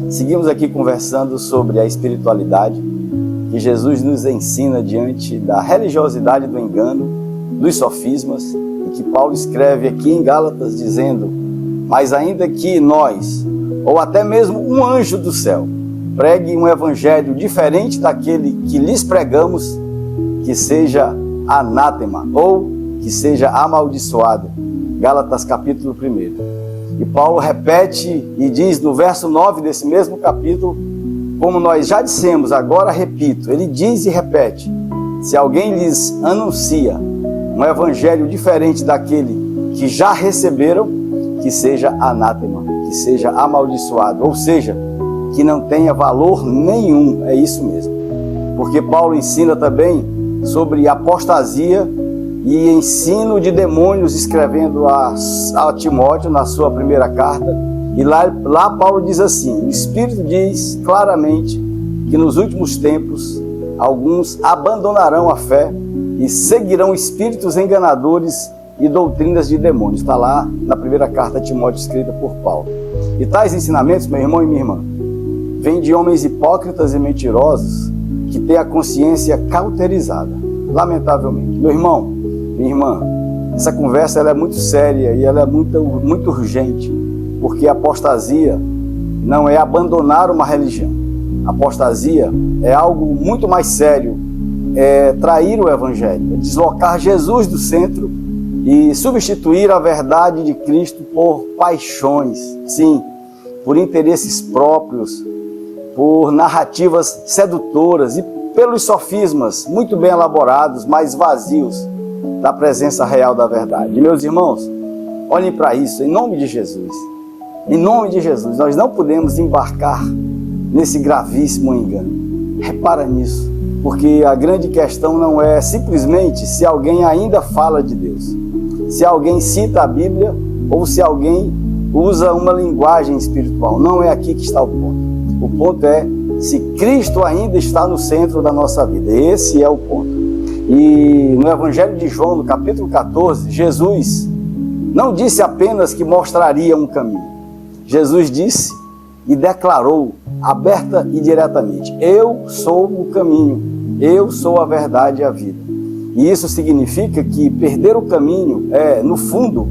Seguimos aqui conversando sobre a espiritualidade que Jesus nos ensina diante da religiosidade do engano, dos sofismas, e que Paulo escreve aqui em Gálatas dizendo: mas ainda que nós, ou até mesmo um anjo do céu, pregue um evangelho diferente daquele que lhes pregamos, que seja anátema, ou que seja amaldiçoado. Gálatas capítulo 1. E Paulo repete e diz no verso 9 desse mesmo capítulo, como nós já dissemos, agora repito, ele diz e repete: se alguém lhes anuncia um evangelho diferente daquele que já receberam, que seja anátema, que seja amaldiçoado, ou seja, que não tenha valor nenhum, é isso mesmo. Porque Paulo ensina também sobre apostasia e ensino de demônios, escrevendo a Timóteo na sua primeira carta, e lá Paulo diz assim: o Espírito diz claramente que nos últimos tempos alguns abandonarão a fé e seguirão espíritos enganadores e doutrinas de demônios. Está lá na primeira carta a Timóteo, escrita por Paulo. E tais ensinamentos, meu irmão e minha irmã, vêm de homens hipócritas e mentirosos que têm a consciência cauterizada, lamentavelmente. Meu irmão, minha irmã, essa conversa ela é muito séria e ela é muito urgente, porque a apostasia não é abandonar uma religião. A apostasia é algo muito mais sério, é trair o evangelho, é deslocar Jesus do centro e substituir a verdade de Cristo por paixões, sim, por interesses próprios, por narrativas sedutoras e pelos sofismas muito bem elaborados, mas vazios da presença real da verdade. E, meus irmãos, olhem para isso, em nome de Jesus. Em nome de Jesus, nós não podemos embarcar nesse gravíssimo engano. Repara nisso, porque a grande questão não é simplesmente se alguém ainda fala de Deus, se alguém cita a Bíblia ou se alguém usa uma linguagem espiritual. Não é aqui que está o ponto. O ponto é se Cristo ainda está no centro da nossa vida. Esse é o ponto. E no Evangelho de João, no capítulo 14, Jesus não disse apenas que mostraria um caminho. Jesus disse e declarou aberta e diretamente: eu sou o caminho, eu sou a verdade e a vida. E isso significa que perder o caminho é, no fundo,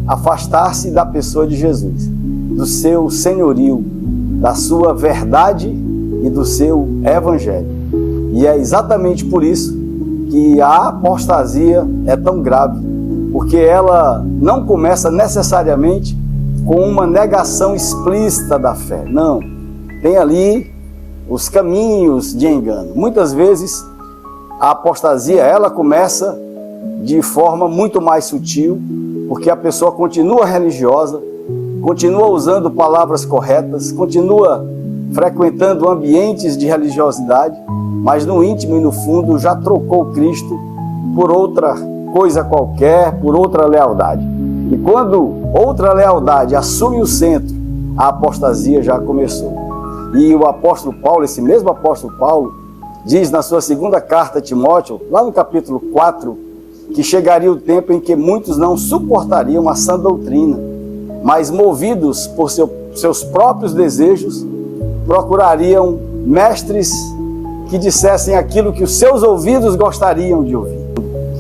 afastar-se da pessoa de Jesus, do seu senhorio, da sua verdade e do seu evangelho. E é exatamente por isso que a apostasia é tão grave, porque ela não começa necessariamente com uma negação explícita da fé. Não, tem ali os caminhos de engano. Muitas vezes a apostasia ela começa de forma muito mais sutil, porque a pessoa continua religiosa, continua usando palavras corretas, continua frequentando ambientes de religiosidade, mas no íntimo e no fundo já trocou Cristo por outra coisa qualquer, por outra lealdade. E quando outra lealdade assume o centro, a apostasia já começou. E o apóstolo Paulo, esse mesmo apóstolo Paulo, diz na sua segunda carta a Timóteo, lá no capítulo 4, que chegaria o tempo em que muitos não suportariam a sã doutrina, mas movidos por seus próprios desejos, procurariam mestres que dissessem aquilo que os seus ouvidos gostariam de ouvir.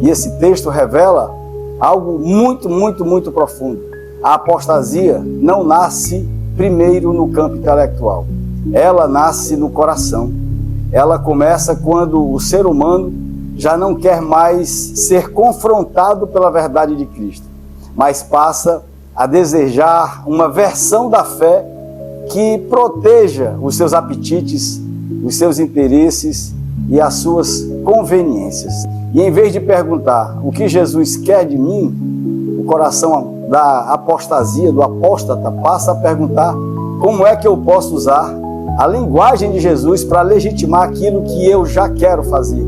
E esse texto revela algo muito profundo. A apostasia não nasce primeiro no campo intelectual. Ela nasce no coração. Ela começa quando o ser humano já não quer mais ser confrontado pela verdade de Cristo, mas passa a desejar uma versão da fé que proteja os seus apetites, os seus interesses e as suas conveniências. E em vez de perguntar o que Jesus quer de mim, o coração da apostasia, do apóstata, passa a perguntar como é que eu posso usar a linguagem de Jesus para legitimar aquilo que eu já quero fazer,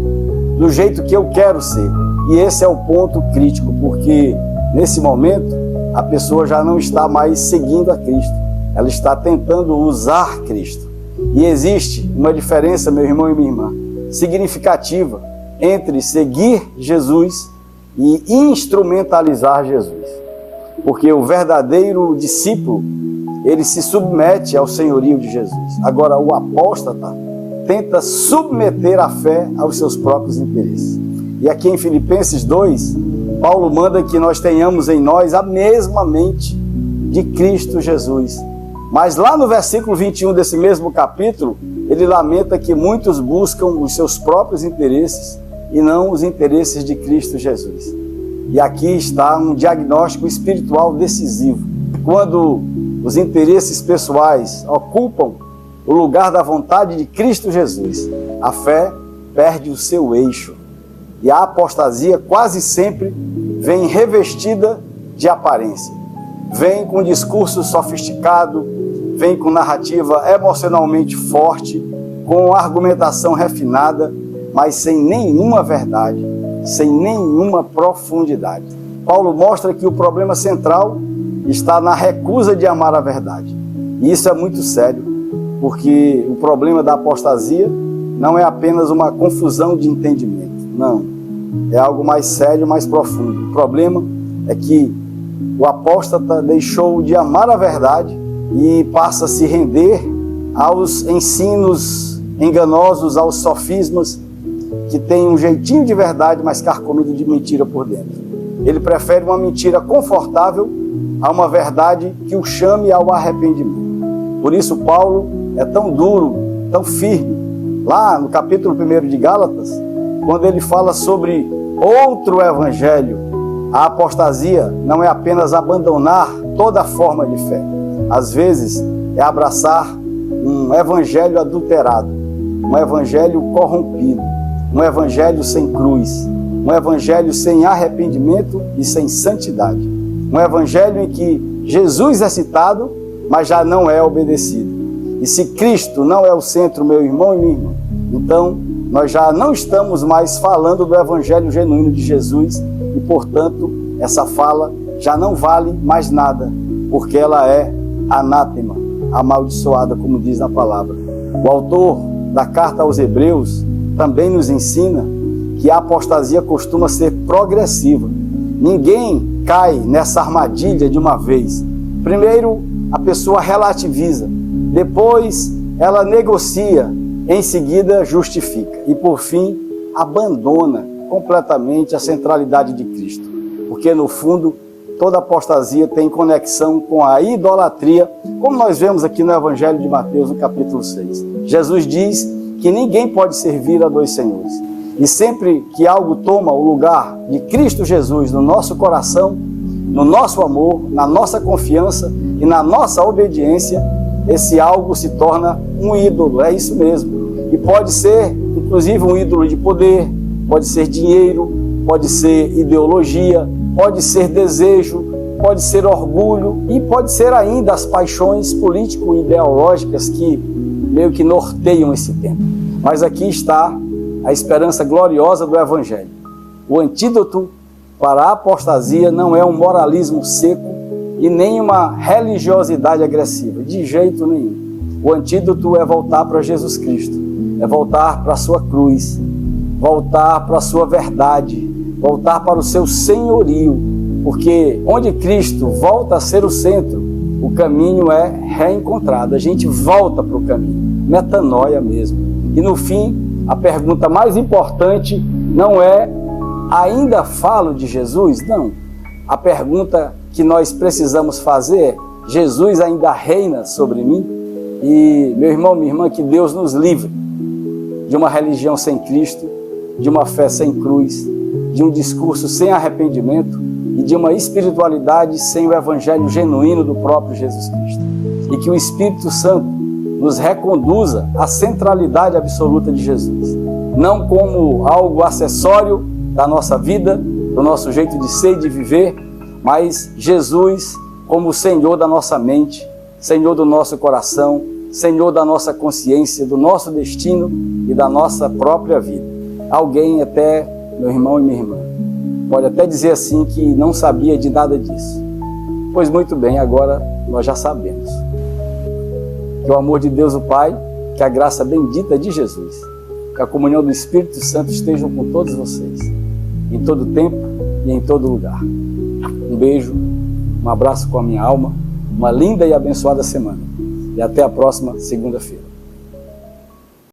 do jeito que eu quero ser. E esse é o ponto crítico, porque nesse momento a pessoa já não está mais seguindo a Cristo, ela está tentando usar Cristo. E existe uma diferença, meu irmão e minha irmã, significativa entre seguir Jesus e instrumentalizar Jesus. porque o verdadeiro discípulo, ele se submete ao senhorio de Jesus. Agora, o apóstata tenta submeter a fé aos seus próprios interesses. E aqui em Filipenses 2, Paulo manda que nós tenhamos em nós a mesma mente de Cristo Jesus. Mas lá no versículo 21 desse mesmo capítulo, ele lamenta que muitos buscam os seus próprios interesses e não os interesses de Cristo Jesus. E aqui está um diagnóstico espiritual decisivo. Quando os interesses pessoais ocupam o lugar da vontade de Cristo Jesus, a fé perde o seu eixo. E a apostasia quase sempre vem revestida de aparência. Vem com discurso sofisticado, vem com narrativa emocionalmente forte, com argumentação refinada, mas sem nenhuma verdade, sem nenhuma profundidade. Paulo mostra que o problema central está na recusa de amar a verdade. E isso é muito sério, porque o problema da apostasia não é apenas uma confusão de entendimento. Não, é algo mais sério, mais profundo. O problema é que o apóstata deixou de amar a verdade e passa a se render aos ensinos enganosos, aos sofismas, que tem um jeitinho de verdade, mas carcomido de mentira por dentro. Ele prefere uma mentira confortável a uma verdade que o chame ao arrependimento. Por isso Paulo é tão duro, tão firme, lá no capítulo 1 de Gálatas, quando ele fala sobre outro evangelho. A apostasia não é apenas abandonar toda forma de fé. Às vezes é abraçar um evangelho adulterado, um evangelho corrompido, um evangelho sem cruz, um evangelho sem arrependimento e sem santidade. Um evangelho em que Jesus é citado, mas já não é obedecido. E se Cristo não é o centro, meu irmão e minha irmã, então nós já não estamos mais falando do evangelho genuíno de Jesus e, portanto, essa fala já não vale mais nada, porque ela é anátema, amaldiçoada, como diz na palavra. O autor da carta aos Hebreus também nos ensina que a apostasia costuma ser progressiva. Ninguém cai nessa armadilha de uma vez. Primeiro, a pessoa relativiza, depois ela negocia, em seguida justifica e, por fim, abandona completamente a centralidade de Cristo. Porque, no fundo, toda apostasia tem conexão com a idolatria, como nós vemos aqui no Evangelho de Mateus, no capítulo 6. Jesus diz que ninguém pode servir a dois senhores. E sempre que algo toma o lugar de Cristo Jesus no nosso coração, no nosso amor, na nossa confiança e na nossa obediência, esse algo se torna um ídolo, é isso mesmo. E pode ser, inclusive, um ídolo de poder, pode ser dinheiro, pode ser ideologia, pode ser desejo, pode ser orgulho e pode ser ainda as paixões político-ideológicas que meio que norteiam esse tempo. Mas aqui está a esperança gloriosa do Evangelho. O antídoto para a apostasia não é um moralismo seco e nem uma religiosidade agressiva, de jeito nenhum. O antídoto é voltar para Jesus Cristo, é voltar para a sua cruz, voltar para a sua verdade, voltar para o seu senhorio, porque onde Cristo volta a ser o centro, o caminho é reencontrado, a gente volta para o caminho, metanoia mesmo. E no fim, a pergunta mais importante não é: ainda falo de Jesus? Não. A pergunta que nós precisamos fazer é: Jesus ainda reina sobre mim? E, meu irmão, minha irmã, que Deus nos livre de uma religião sem Cristo, de uma fé sem cruz, de um discurso sem arrependimento e de uma espiritualidade sem o evangelho genuíno do próprio Jesus Cristo. E que o Espírito Santo nos reconduza à centralidade absoluta de Jesus, não como algo acessório da nossa vida, do nosso jeito de ser e de viver, mas Jesus como o Senhor da nossa mente, Senhor do nosso coração, Senhor da nossa consciência, do nosso destino e da nossa própria vida. Alguém até, meu irmão e minha irmã, pode até dizer assim que não sabia de nada disso. Pois muito bem, agora nós já sabemos. Que o amor de Deus o Pai, que a graça bendita de Jesus, que a comunhão do Espírito Santo estejam com todos vocês, em todo tempo e em todo lugar. Um beijo, Um abraço com a minha alma, uma linda e abençoada semana. E até a próxima segunda-feira.